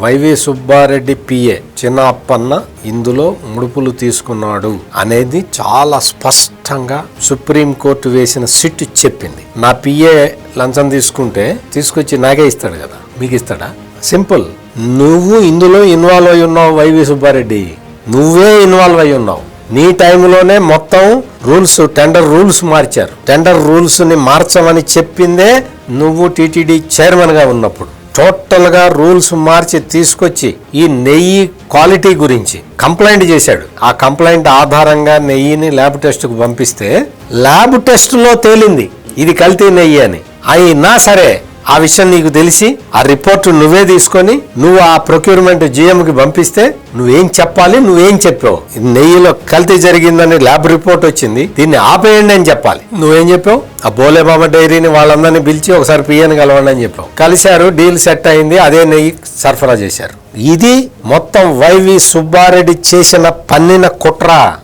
YV Subbareddy PA చిన్న అప్పన్న ఇందులో ముడుపులు తీసుకున్నాడు అనేది చాలా స్పష్టంగా సుప్రీంకోర్టు వేసిన సిట్ చెప్పింది. నా పిఏ లంచం తీసుకుంటే తీసుకొచ్చి నాకే ఇస్తాడు కదా, మీకు ఇస్తాడా? సింపుల్. నువ్వు ఇందులో ఇన్వాల్వ్ అయి ఉన్నావు వైవి సుబ్బారెడ్డి, నువ్వే ఇన్వాల్వ్ అయి ఉన్నావు. నీ టైంలోనే మొత్తం రూల్స్, టెండర్ రూల్స్ మార్చారు. టెండర్ రూల్స్ ని మార్చమని చెప్పిందే నువ్వు టీటీడీ చైర్మన్ గా ఉన్నప్పుడు. టోటల్ గా రూల్స్ మార్చి తీసుకొచ్చి ఈ నెయ్యి క్వాలిటీ గురించి కంప్లైంట్ చేశాడు. ఆ కంప్లైంట్ ఆధారంగా నెయ్యిని ల్యాబ్ టెస్ట్ కు పంపిస్తే ల్యాబ్ టెస్ట్ లో తేలింది ఇది కల్తీ నెయ్యి అని. అయినా సరే ఆ విషయం నీకు తెలిసి ఆ రిపోర్ట్ నువ్వే తీసుకొని నువ్వు ఆ ప్రొక్యూర్మెంట్ GM కి పంపిస్తే నువ్వేం చెప్పాలి? నువ్వేం చెప్పావు? నెయ్యిలో కల్తీ జరిగిందని ల్యాబ్ రిపోర్ట్ వచ్చింది, దీన్ని ఆపేయండి అని చెప్పాలి. నువ్వేం చెప్పావు? ఆ బోలేబాబా డైరీని వాళ్ళందరినీ పిలిచి ఒకసారి పిఎని కలవండి అని చెప్పావు. కలిశారు, డీల్ సెట్ అయింది, అదే నెయ్యి సరఫరా చేశారు. ఇది మొత్తం వైవి సుబ్బారెడ్డి చేసిన పన్నిన కుట్ర.